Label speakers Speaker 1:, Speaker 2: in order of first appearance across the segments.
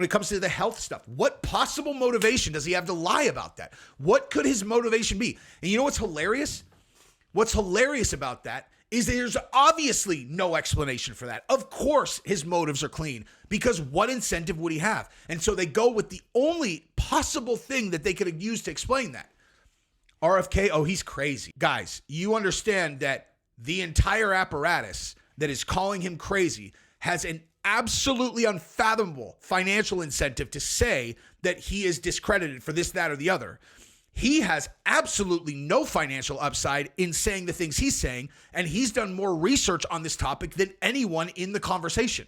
Speaker 1: when it comes to the health stuff? What possible motivation does he have to lie about that? What could his motivation be? And you know what's hilarious? What's hilarious about that is there's obviously no explanation for that. Of course, his motives are clean, because what incentive would he have? And so they go with the only possible thing that they could have used to explain that. RFK, oh, he's crazy. Guys, you understand that the entire apparatus that is calling him crazy has an absolutely unfathomable financial incentive to say that he is discredited for this, that, or the other. He has absolutely no financial upside in saying the things he's saying, and he's done more research on this topic than anyone in the conversation.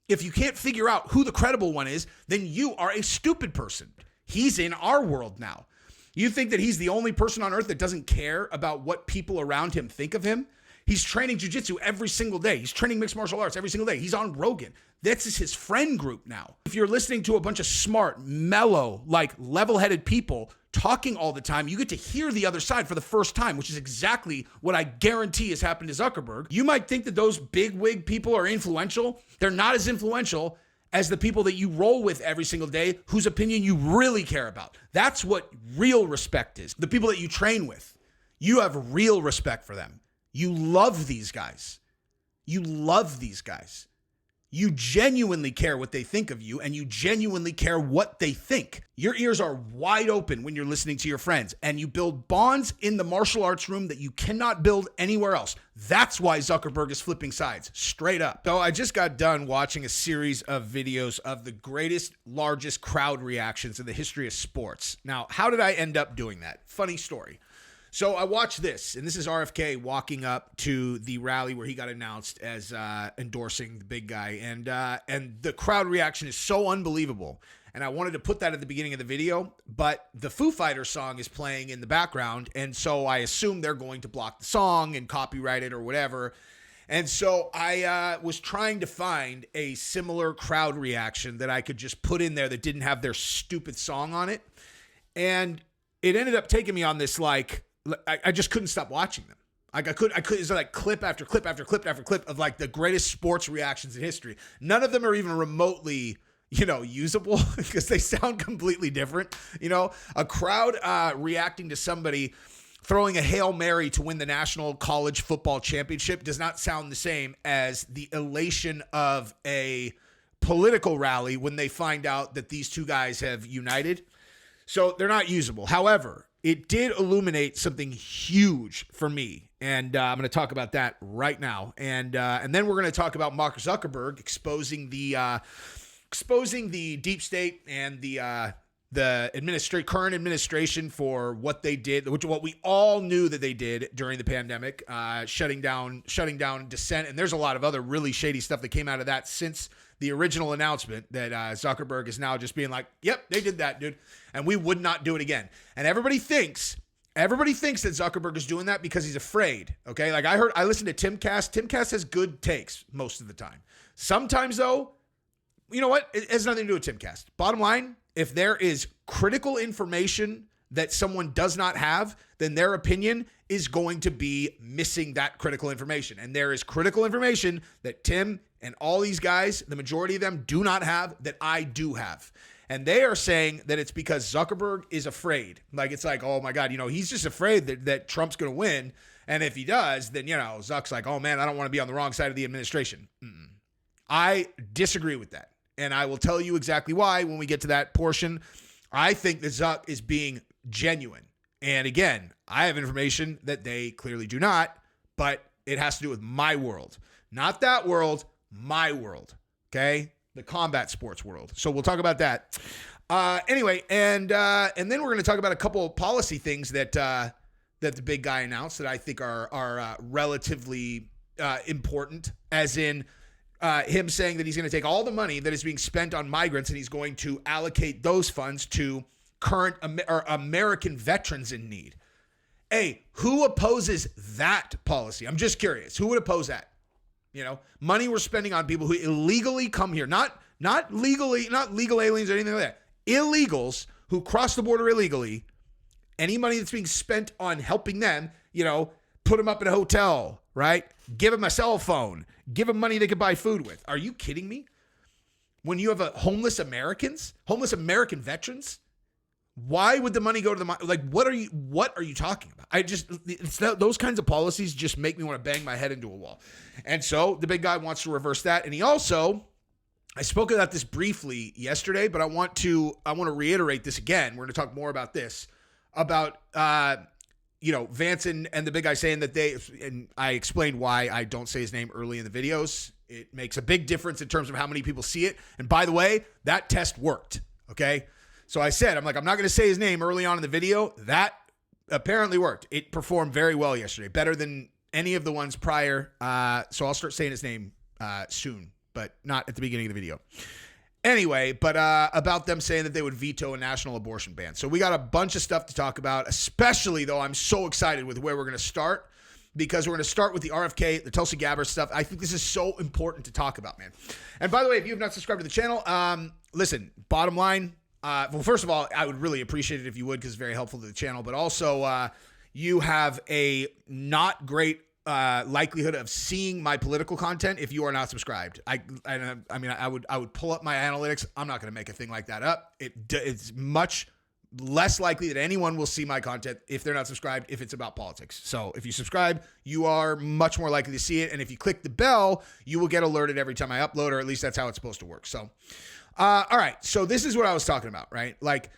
Speaker 1: If you can't figure out who the credible one is, then you are a stupid person. He's in our world now. You think that he's the only person on earth that doesn't care about what people around him think of him? He's training jiu-jitsu every single day. He's training mixed martial arts every single day. He's on Rogan. This is his friend group now. If you're listening to a bunch of smart, mellow, like level-headed people talking all the time, you get to hear the other side for the first time, which is exactly what I guarantee has happened to Zuckerberg. You might think that those big-wig people are influential. They're not as influential as the people that you roll with every single day, whose opinion you really care about. That's what real respect is. The people that you train with, you have real respect for them. You love these guys. You love these guys. You genuinely care what they think of you, and you genuinely care what they think. Your ears are wide open when you're listening to your friends, and you build bonds in the martial arts room that you cannot build anywhere else. That's why Zuckerberg is flipping sides, straight up. So I just got done watching a series of videos of the greatest, largest crowd reactions in the history of sports. Now, how did I end up doing that? Funny story. So I watched this, and this is RFK walking up to the rally where he got announced as endorsing the big guy, and the crowd reaction is so unbelievable. And I wanted to put that at the beginning of the video, but the Foo Fighters song is playing in the background, and so I assume they're going to block the song and copyright it or whatever. And so I was trying to find a similar crowd reaction that I could just put in there that didn't have their stupid song on it, and it ended up taking me on this like. I just couldn't stop watching them. Like I could. It's like clip after clip after clip after clip of like the greatest sports reactions in history. None of them are even remotely, usable because they sound completely different. A crowd reacting to somebody throwing a Hail Mary to win the National College Football Championship does not sound the same as the elation of a political rally when they find out that these two guys have united. So they're not usable. However, it did illuminate something huge for me, and I'm going to talk about that right now. And then we're going to talk about Mark Zuckerberg exposing the deep state and the current administration for what they did, what we all knew that they did during the pandemic, shutting down dissent. And there's a lot of other really shady stuff that came out of that since the original announcement that Zuckerberg is now just being like, yep, they did that, dude. And we would not do it again. And everybody thinks that Zuckerberg is doing that because he's afraid. Okay. Like I listened to Timcast. Timcast has good takes most of the time. Sometimes though, you know what? It has nothing to do with Timcast. Bottom line, if there is critical information that someone does not have, then their opinion is going to be missing that critical information. And there is critical information that Tim and all these guys, the majority of them, do not have that I do have. And they are saying that it's because Zuckerberg is afraid. Like, it's like, oh my God, he's just afraid that Trump's going to win. And if he does, then, Zuck's like, oh man, I don't want to be on the wrong side of the administration. I disagree with that. And I will tell you exactly why when we get to that portion. I think that Zuck is being genuine. And again, I have information that they clearly do not, but it has to do with my world. Not that world, my world. Okay? The combat sports world. So we'll talk about that. Anyway, and then we're going to talk about a couple of policy things that the big guy announced that I think are relatively important, as in him saying that he's going to take all the money that is being spent on migrants and he's going to allocate those funds to current American veterans in need. Hey, who opposes that policy? I'm just curious. Who would oppose that? Money we're spending on people who illegally come here, not legal aliens or anything like that. Illegals who cross the border illegally. Any money that's being spent on helping them, put them up in a hotel, right? Give them a cell phone. Give them money they could buy food with. Are you kidding me? when you have a homeless American veterans? Why would the money go to the, like, what are you talking about? Those kinds of policies just make me want to bang my head into a wall. And so the big guy wants to reverse that. And he also, I spoke about this briefly yesterday, but I want to reiterate this again. We're going to talk more about this, about, Vance and the big guy saying that and I explained why I don't say his name early in the videos. It makes a big difference in terms of how many people see it. And by the way, that test worked. Okay. So I said, I'm not going to say his name early on in the video. That apparently worked. It performed very well yesterday, better than any of the ones prior. So I'll start saying his name soon, but not at the beginning of the video. Anyway, but about them saying that they would veto a national abortion ban. So we got a bunch of stuff to talk about, especially though I'm so excited with where we're going to start, because we're going to start with the RFK, the Tulsi Gabbard stuff. I think this is so important to talk about, man. And by the way, if you have not subscribed to the channel, listen, bottom line, well, first of all, I would really appreciate it if you would, because it's very helpful to the channel. But also, you have a not great likelihood of seeing my political content if you are not subscribed. I would pull up my analytics. I'm not going to make a thing like that up. It's much less likely that anyone will see my content if they're not subscribed, if it's about politics. So if you subscribe, you are much more likely to see it. And if you click the bell, you will get alerted every time I upload, or at least that's how it's supposed to work. So. All right. So this is what I was talking about, right? Like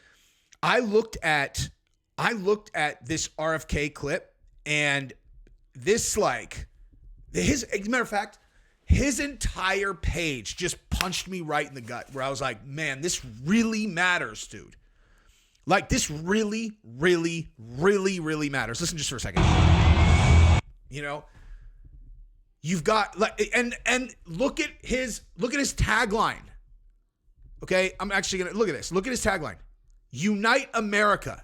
Speaker 1: I looked at this RFK clip, and this, like, as a matter of fact, his entire page just punched me right in the gut, where I was like, man, this really matters, dude. Like, this really, really, really, really matters. Listen just for a second. You've got, like, and look at his tagline. Okay, I'm actually going to look at this. Look at his tagline. Unite America.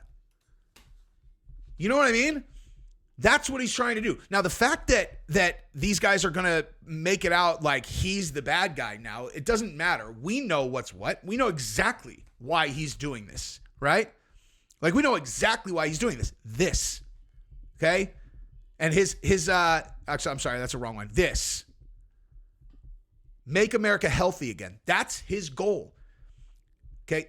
Speaker 1: You know what I mean? That's what he's trying to do. Now, the fact that these guys are going to make it out like he's the bad guy now, it doesn't matter. We know what's what. We know exactly why he's doing this, right? Like, we know exactly why he's doing this. Okay? And his actually, I'm sorry, that's a wrong one. This. Make America healthy again. That's his goal. Okay,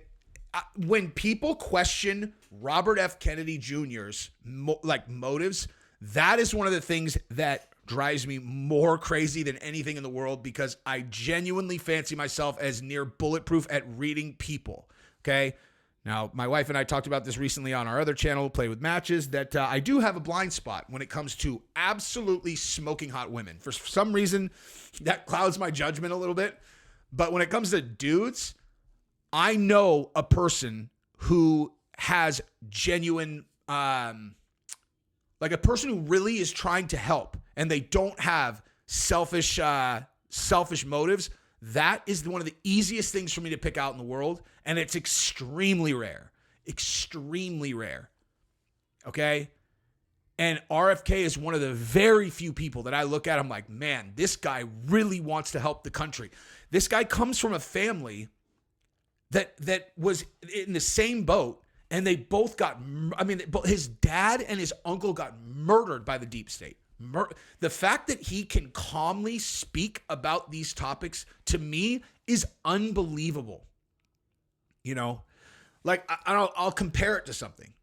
Speaker 1: when people question Robert F. Kennedy Jr.'s motives, that is one of the things that drives me more crazy than anything in the world, because I genuinely fancy myself as near bulletproof at reading people. Okay, now my wife and I talked about this recently on our other channel, Play with Matches, that I do have a blind spot when it comes to absolutely smoking hot women. For some reason, that clouds my judgment a little bit. But when it comes to dudes, I know a person who has genuine, like a person who really is trying to help, and they don't have selfish motives. That is one of the easiest things for me to pick out in the world, and it's extremely rare. Okay? And RFK is one of the very few people that I look at. I'm like, man, this guy really wants to help the country. This guy comes from a family that was in the same boat, and they both got, his dad and his uncle got murdered by the deep state. The fact that he can calmly speak about these topics, to me, is unbelievable. Like, I'll compare it to something.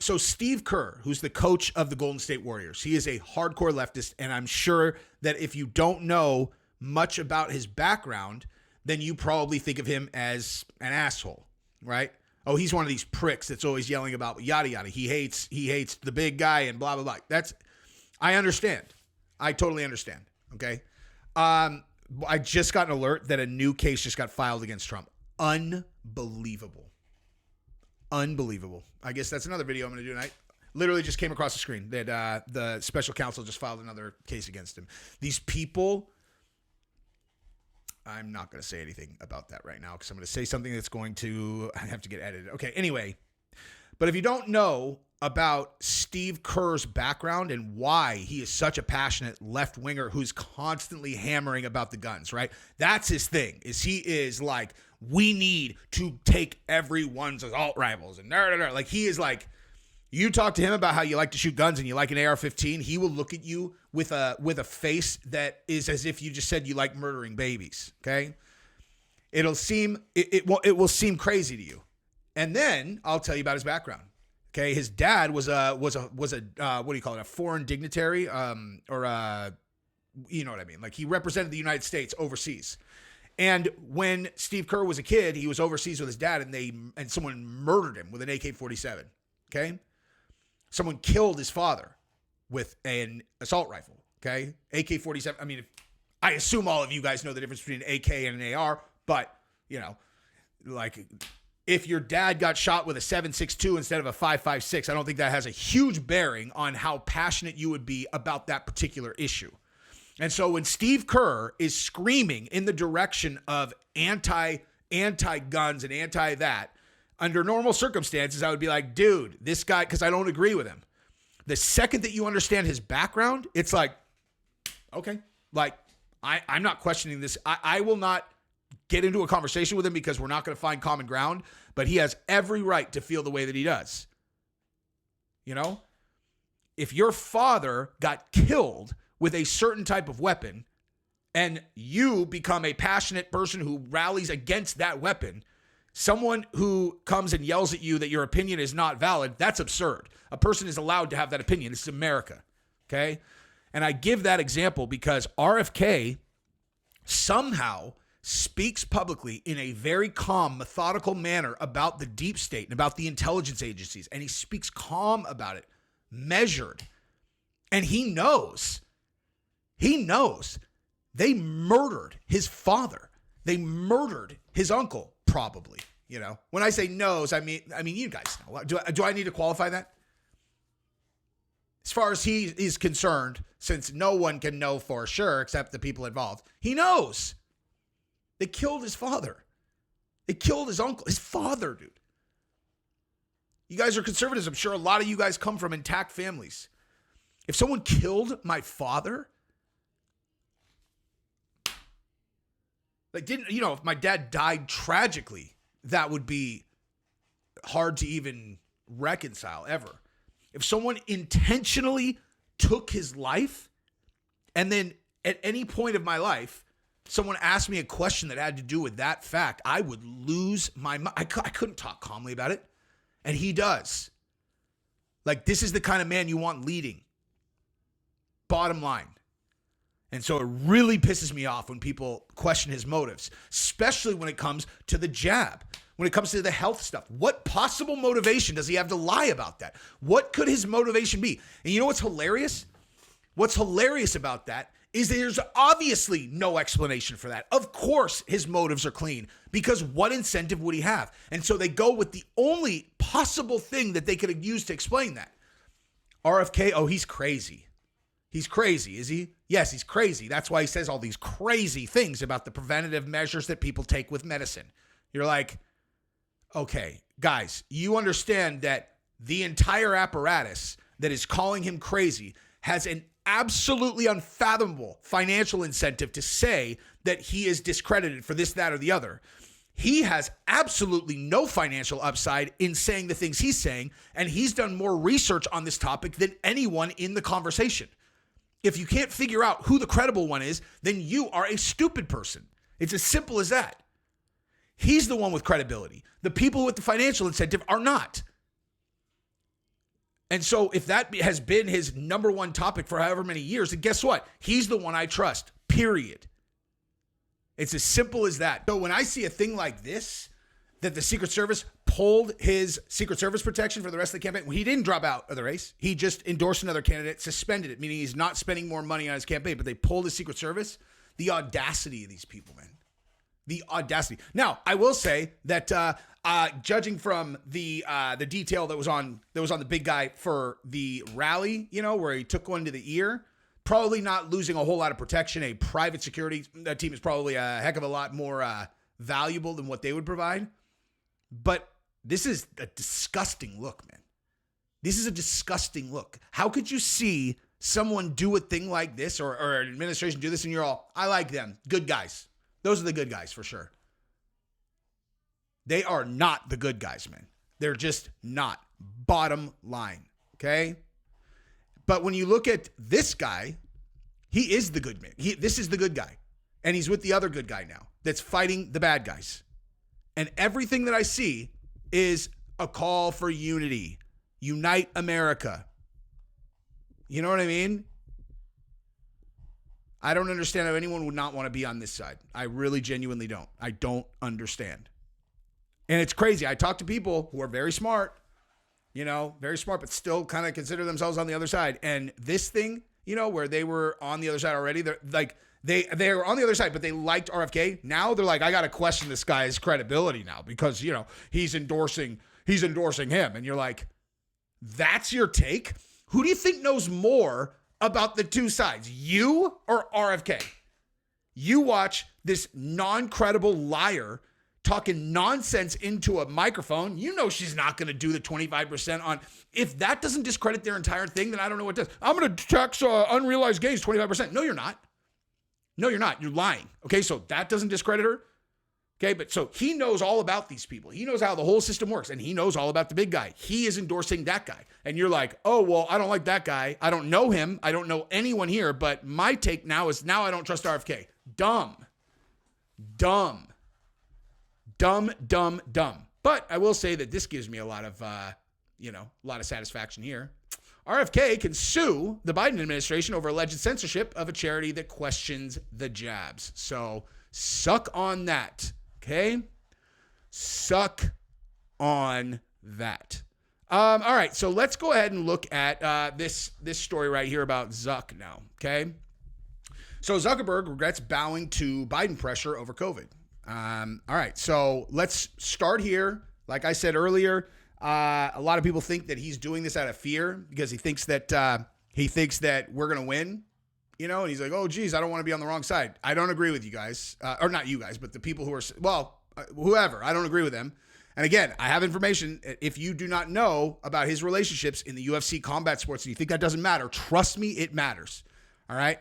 Speaker 1: So Steve Kerr, who's the coach of the Golden State Warriors, he is a hardcore leftist, and I'm sure that if you don't know much about his background, then you probably think of him as an asshole, right? Oh, he's one of these pricks that's always yelling about yada yada. He hates the big guy and blah blah blah. I understand. I totally understand. Okay. I just got an alert that a new case just got filed against Trump. Unbelievable. I guess that's another video I'm going to do tonight. Literally just came across the screen that the special counsel just filed another case against him. These people, I'm not going to say anything about that right now because I'm going to say something that's going to have to get edited. Okay, anyway. But if you don't know about Steve Kerr's background and why he is such a passionate left-winger who's constantly hammering about the guns, right? That's his thing, is he is like, we need to take everyone's assault rifles and like, he is like, you talk to him about how you like to shoot guns and you like an AR-15, he will look at you with a face that is as if you just said you like murdering babies, okay? it will seem crazy to you. And then I'll tell you about his background. Okay, his dad was a what do you call it? A foreign dignitary, you know what I mean? Like, he represented the United States overseas. And when Steve Kerr was a kid, he was overseas with his dad, and someone murdered him with an AK-47. Okay, someone killed his father with an assault rifle. Okay, AK-47. I mean, I assume all of you guys know the difference between an AK and an AR, but you know, like, if your dad got shot with a 7.62 instead of a 5.56, I don't think that has a huge bearing on how passionate you would be about that particular issue. And so when Steve Kerr is screaming in the direction of anti-guns and anti-that, under normal circumstances, I would be like, dude, this guy, because I don't agree with him. The second that you understand his background, it's like, okay, like, I'm not questioning this. I will not get into a conversation with him because we're not going to find common ground, but he has every right to feel the way that he does. You know, if your father got killed with a certain type of weapon and you become a passionate person who rallies against that weapon, someone who comes and yells at you that your opinion is not valid, that's absurd. A person is allowed to have that opinion. This is America. Okay. And I give that example because RFK somehow speaks publicly in a very calm, methodical manner about the deep state and about the intelligence agencies. And he speaks calm about it, measured. And he knows they murdered his father. They murdered his uncle, probably. You know, when I say knows, I mean, you guys know. Do I need to qualify that? As far as he is concerned, since no one can know for sure except the people involved, he knows. They killed his father. They killed his uncle, his father, dude. You guys are conservatives. I'm sure a lot of you guys come from intact families. If someone killed my father, like, if my dad died tragically, that would be hard to even reconcile ever. If someone intentionally took his life, and then at any point of my life, someone asked me a question that had to do with that fact, I would lose my mind. I couldn't talk calmly about it. And he does. Like, this is the kind of man you want leading. Bottom line. And so it really pisses me off when people question his motives, especially when it comes to the jab, when it comes to the health stuff. What possible motivation does he have to lie about that? What could his motivation be? And you know what's hilarious? What's hilarious about that is there's obviously no explanation for that. Of course his motives are clean, because what incentive would he have? And so they go with the only possible thing that they could have used to explain that. RFK, oh, he's crazy. He's crazy, is he? Yes, he's crazy. That's why he says all these crazy things about the preventative measures that people take with medicine. You're like, okay, guys, you understand that the entire apparatus that is calling him crazy has an absolutely unfathomable financial incentive to say that he is discredited for this, that, or the other. He has absolutely no financial upside in saying the things he's saying, and he's done more research on this topic than anyone in the conversation. If you can't figure out who the credible one is, then you are a stupid person. It's as simple as that. He's the one with credibility. The people with the financial incentive are not. And so if that has been his number one topic for however many years, then guess what? He's the one I trust, period. It's as simple as that. So when I see a thing like this, that the Secret Service pulled his Secret Service protection for the rest of the campaign, well, he didn't drop out of the race. He just endorsed another candidate, suspended it, meaning he's not spending more money on his campaign, but they pulled his Secret Service. The audacity of these people, man. The audacity. Now, I will say that judging from the detail that was on the big guy for the rally, where he took one to the ear, probably not losing a whole lot of protection. A private security team is probably a heck of a lot more valuable than what they would provide. But this is a disgusting look, man. This is a disgusting look. How could you see someone do a thing like this, or an administration do this, and you're all, I like them, good guys. Those are the good guys for sure. They are not the good guys, man. They're just not. Bottom line, okay? But when you look at this guy, he is the good man. This is the good guy. And he's with the other good guy now. that's fighting the bad guys. And everything that I see is a call for unity. Unite America. You know what I mean? I don't understand how anyone would not want to be on this side. I really genuinely don't. I don't understand. And it's crazy. I talk to people who are very smart, very smart, but still kind of consider themselves on the other side. And this thing, where they were on the other side already, they're like, they were on the other side, but they liked RFK. Now they're like, I got to question this guy's credibility now because, he's endorsing him. And you're like, that's your take? Who do you think knows more about the two sides, you or RFK? You watch this non-credible liar talking nonsense into a microphone. She's not going to do the 25% on. If that doesn't discredit their entire thing, then I don't know what does. I'm going to tax unrealized gains 25%. No, you're not. No, you're not. You're lying. Okay, so that doesn't discredit her. Okay, but so he knows all about these people. He knows how the whole system works, and he knows all about the big guy. He is endorsing that guy. And you're like, oh, well, I don't like that guy. I don't know him. I don't know anyone here, but my take now is I don't trust RFK. Dumb. But I will say that this gives me a lot of satisfaction here. RFK can sue the Biden administration over alleged censorship of a charity that questions the jabs. So suck on that. Okay? Suck on that. All right, so let's go ahead and look at this story right here about Zuck now, okay? So Zuckerberg regrets bowing to Biden pressure over COVID. All right, so let's start here. Like I said earlier, a lot of people think that he's doing this out of fear because he thinks that we're going to win. And he's like, oh, geez, I don't want to be on the wrong side. I don't agree with you guys, or not you guys, but the people who are, whoever. I don't agree with them. And again, I have information. If you do not know about his relationships in the UFC combat sports and you think that doesn't matter, trust me, it matters. All right.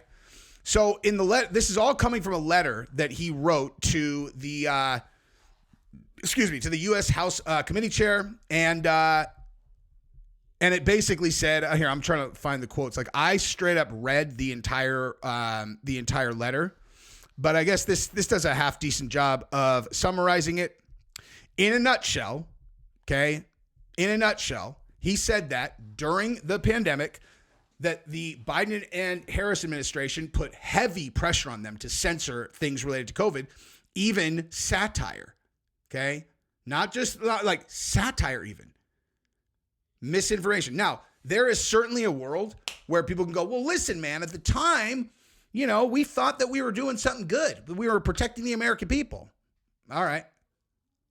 Speaker 1: So in the this is all coming from a letter that he wrote to the, to the U.S. House Committee Chair, and it basically said, here, I'm trying to find the quotes. Like, I straight up read the entire letter, but I guess this does a half decent job of summarizing it. In a nutshell, okay? In a nutshell, he said that during the pandemic, that the Biden and Harris administration put heavy pressure on them to censor things related to COVID, even satire, okay? Not like satire even. Misinformation. Now, there is certainly a world where people can go, well, listen, man, at the time, we thought that we were doing something good, that we were protecting the American people. All right.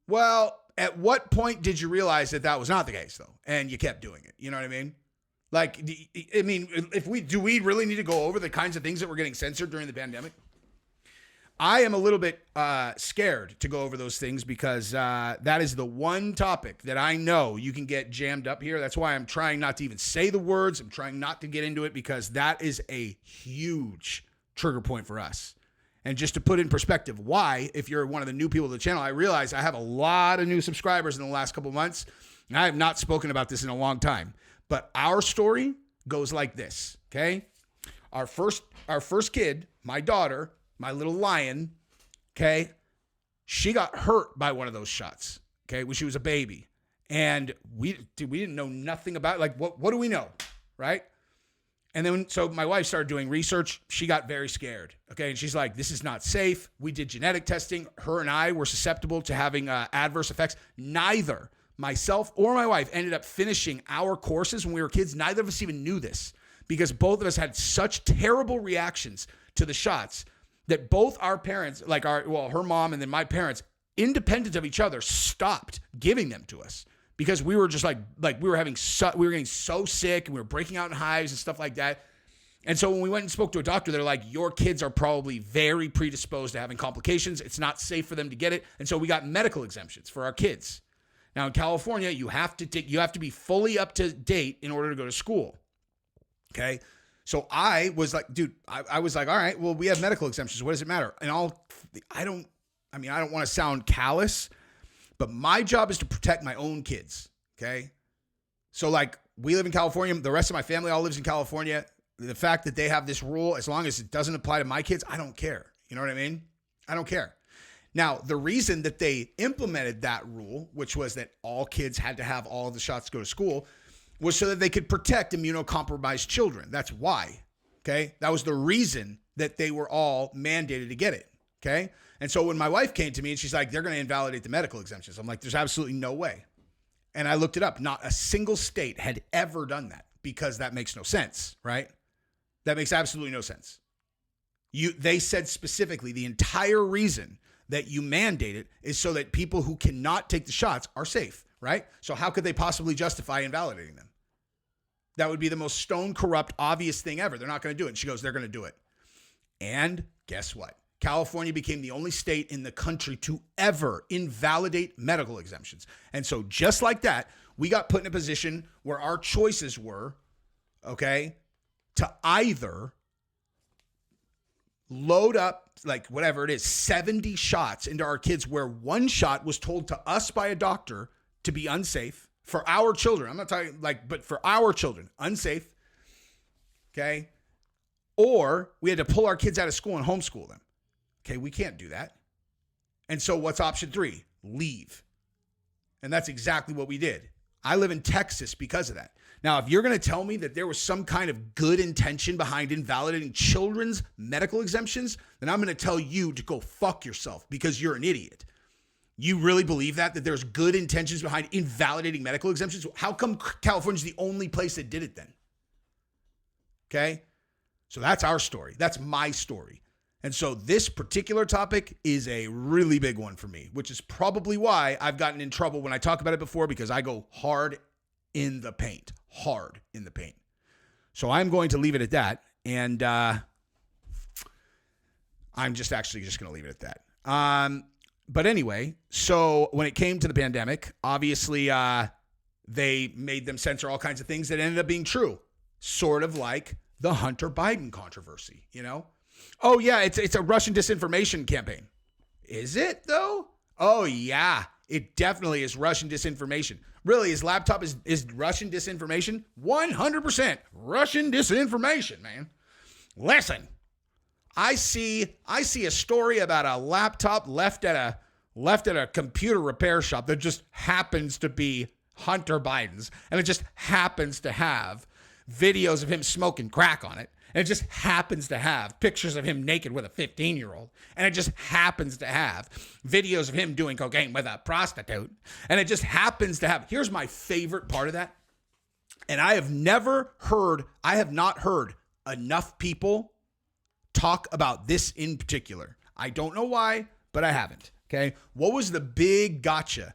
Speaker 1: Well, at what point did you realize that that was not the case, though? And you kept doing it. You know what I mean? Like, I mean, do we really need to go over the kinds of things that were getting censored during the pandemic? I am a little bit scared to go over those things because that is the one topic that I know you can get jammed up here. That's why I'm trying not to even say the words. I'm trying not to get into it because that is a huge trigger point for us. And just to put in perspective why, if you're one of the new people to the channel, I realize I have a lot of new subscribers in the last couple of months, and I have not spoken about this in a long time. But our story goes like this, okay? Our first kid, my daughter, my little lion, okay, she got hurt by one of those shots, okay, when she was a baby. And we didn't know nothing about it. Like, what do we know, right? And then, so my wife started doing research. She got very scared, okay? And she's like, this is not safe. We did genetic testing. Her and I were susceptible to having adverse effects. Neither myself or my wife ended up finishing our courses when we were kids. Neither of us even knew this because both of us had such terrible reactions to the shots that both our parents, her mom and then my parents, independent of each other, stopped giving them to us because we were just like we were getting so sick and we were breaking out in hives and stuff like that. And so when we went and spoke to a doctor, they're like, your kids are probably very predisposed to having complications. It's not safe for them to get it. And so we got medical exemptions for our kids. Now in California, you have to be fully up to date in order to go to school. Okay. So I was like, dude, I was like, all right, well, we have medical exemptions. What does it matter? And I don't want to sound callous, but my job is to protect my own kids. Okay. So like we live in California. The rest of my family all lives in California. The fact that they have this rule, as long as it doesn't apply to my kids, I don't care. You know what I mean? I don't care. Now, the reason that they implemented that rule, which was that all kids had to have all of the shots to go to school, was so that they could protect immunocompromised children. That's why, okay? That was the reason that they were all mandated to get it, okay? And so when my wife came to me and she's like, they're going to invalidate the medical exemptions, I'm like, there's absolutely no way. And I looked it up. Not a single state had ever done that because that makes no sense, right? That makes absolutely no sense. They said specifically the entire reason that you mandate it is so that people who cannot take the shots are safe, right? So how could they possibly justify invalidating them? That would be the most stone corrupt, obvious thing ever. They're not going to do it. And she goes, they're going to do it. And guess what? California became the only state in the country to ever invalidate medical exemptions. And so just like that, we got put in a position where our choices were, okay, to either load up, like whatever it is, 70 shots into our kids, where one shot was told to us by a doctor to be unsafe for our children. I'm not talking but for our children, unsafe. Okay. Or we had to pull our kids out of school and homeschool them. Okay. We can't do that. And so what's option 3? Leave. And that's exactly what we did. I live in Texas because of that. Now, if you're going to tell me that there was some kind of good intention behind invalidating children's medical exemptions, then I'm going to tell you to go fuck yourself because you're an idiot. You really believe that there's good intentions behind invalidating medical exemptions? How come California's the only place that did it then? Okay? So that's our story. That's my story. And so this particular topic is a really big one for me, which is probably why I've gotten in trouble when I talk about it before, because I go hard in the paint. Hard in the paint. So I'm going to leave it at that. And I'm just going to leave it at that. But anyway, so when it came to the pandemic, obviously they made them censor all kinds of things that ended up being true. Sort of like the Hunter Biden controversy, you know? Oh, yeah, it's a Russian disinformation campaign. Is it, though? Oh, yeah, it definitely is Russian disinformation. Really, his laptop is Russian disinformation? 100% Russian disinformation, man. Listen, I see a story about a laptop left at a computer repair shop that just happens to be Hunter Biden's, and it just happens to have videos of him smoking crack on it. And it just happens to have pictures of him naked with a 15-year-old. And it just happens to have videos of him doing cocaine with a prostitute. And it just happens to have, here's my favorite part of that. And I have not heard enough people talk about this in particular. I don't know why, but I haven't. Okay. What was the big gotcha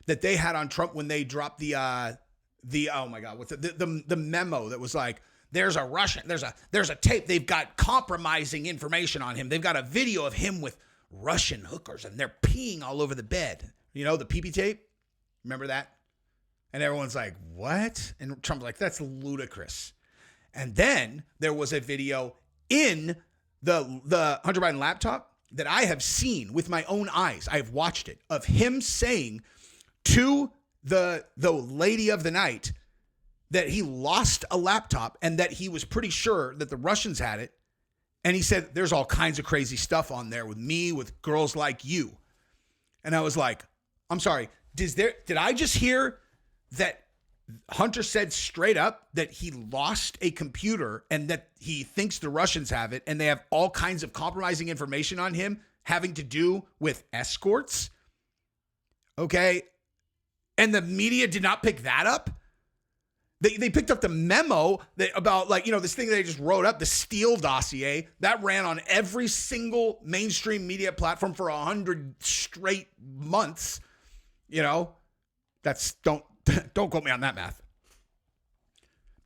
Speaker 1: that they had on Trump when they dropped the oh my God, what's the memo that was like, there's a tape. They've got compromising information on him. They've got a video of him with Russian hookers and they're peeing all over the bed. You know, the pee-pee tape? Remember that? And everyone's like, what? And Trump's like, that's ludicrous. And then there was a video in the Hunter Biden laptop that I have seen with my own eyes. I've watched it, of him saying to the lady of the night that he lost a laptop and that he was pretty sure that the Russians had it. And he said, there's all kinds of crazy stuff on there with me, with girls like you. And I was like, I'm sorry, did I just hear that Hunter said straight up that he lost a computer and that he thinks the Russians have it and they have all kinds of compromising information on him having to do with escorts? Okay. And the media did not pick that up. They picked up the memo about, like, you know, this thing they just wrote up, the Steele dossier, that ran on every single mainstream media platform for 100 straight months. You know, don't quote me on that math.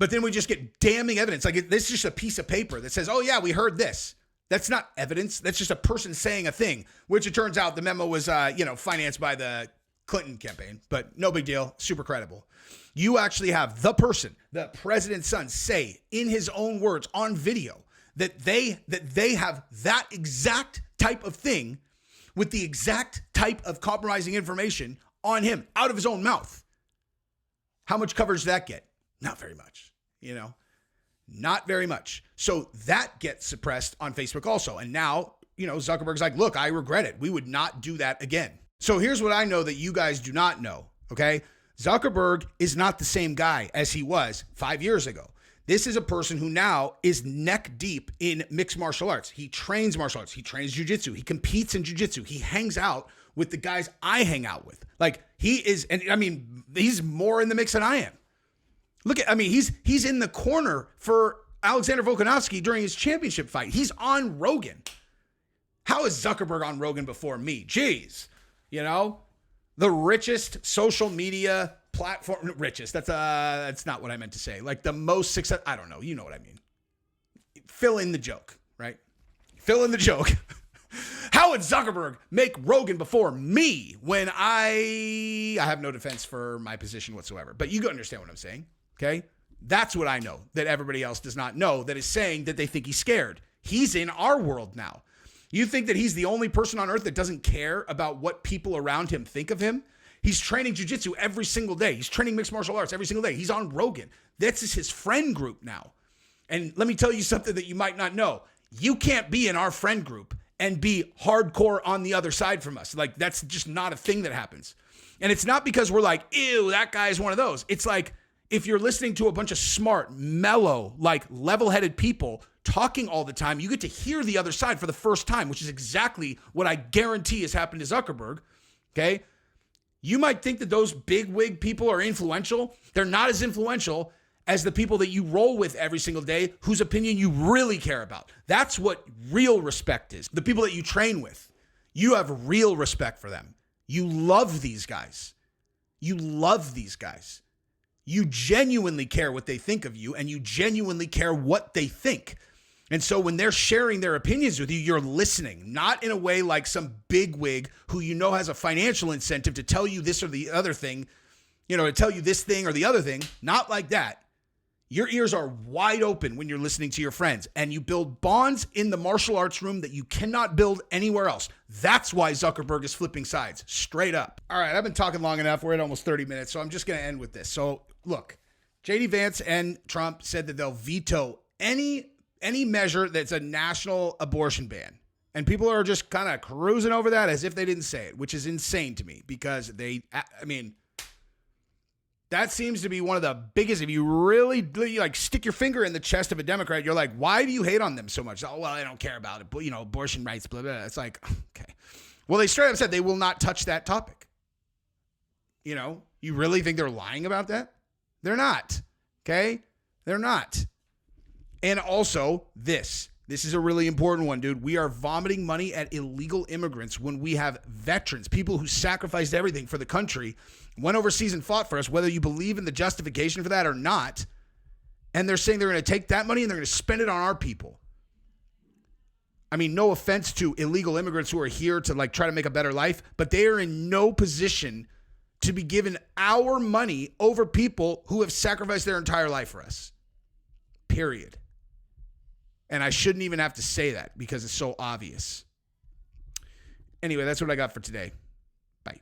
Speaker 1: But then we just get damning evidence. Like, this is just a piece of paper that says, oh yeah, we heard this. That's not evidence. That's just a person saying a thing, which it turns out the memo was, financed by the Clinton campaign, but no big deal. Super credible. You actually have the person, the president's son, say in his own words on video that they have that exact type of thing with the exact type of compromising information on him out of his own mouth. How much coverage did that get? Not very much, you know, not very much. So that gets suppressed on Facebook also. And now Zuckerberg's like, look, I regret it. We would not do that again. So here's what I know that you guys do not know, okay? Zuckerberg is not the same guy as he was 5 years ago. This is a person who now is neck deep in mixed martial arts. He trains martial arts. He trains jiu-jitsu. He competes in jiu-jitsu. He hangs out with the guys I hang out with. Like he's more in the mix than I am. He's in the corner for Alexander Volkanovski during his championship fight. He's on Rogan. How is Zuckerberg on Rogan before me? Jeez, the richest social media platform, richest. That's not what I meant to say. Like the most success. I don't know. You know what I mean. Fill in the joke, right? Fill in the joke. How would Zuckerberg make Rogan before me when I have no defense for my position whatsoever? But you understand what I'm saying, okay? That's what I know that everybody else does not know, that is saying that they think he's scared. He's in our world now. You think that he's the only person on earth that doesn't care about what people around him think of him? He's training jiu-jitsu every single day. He's training mixed martial arts every single day. He's on Rogan. This is his friend group now. And let me tell you something that you might not know. You can't be in our friend group and be hardcore on the other side from us. Like, that's just not a thing that happens. And it's not because we're like, ew, that guy is one of those. It's like, if you're listening to a bunch of smart, mellow, like level-headed people talking all the time, you get to hear the other side for the first time, which is exactly what I guarantee has happened to Zuckerberg, okay? You might think that those big wig people are influential. They're not as influential as the people that you roll with every single day whose opinion you really care about. That's what real respect is. The people that you train with, you have real respect for them. You love these guys. You love these guys. You genuinely care what they think of you, and you genuinely care what they think. And so when they're sharing their opinions with you, you're listening, not in a way like some bigwig who has a financial incentive to tell you this or the other thing, to tell you this thing or the other thing. Not like that. Your ears are wide open when you're listening to your friends, and you build bonds in the martial arts room that you cannot build anywhere else. That's why Zuckerberg is flipping sides, straight up. All right, I've been talking long enough. We're at almost 30 minutes, so I'm just going to end with this. So look, J.D. Vance and Trump said that they'll veto any measure that's a national abortion ban. And people are just kind of cruising over that as if they didn't say it, which is insane to me because that seems to be one of the biggest. If you really like stick your finger in the chest of a Democrat, you're like, why do you hate on them so much? Oh, well, they don't care about it, but abortion rights, blah, blah. It's like, okay. Well, they straight up said they will not touch that topic. You really think they're lying about that? They're not. Okay? They're not. And also this is a really important one, dude. We are vomiting money at illegal immigrants when we have veterans, people who sacrificed everything for the country, went overseas and fought for us, whether you believe in the justification for that or not. And they're saying they're going to take that money and they're going to spend it on our people. I mean, no offense to illegal immigrants who are here to try to make a better life, but they are in no position to be given our money over people who have sacrificed their entire life for us. Period. And I shouldn't even have to say that because it's so obvious. Anyway, that's what I got for today. Bye.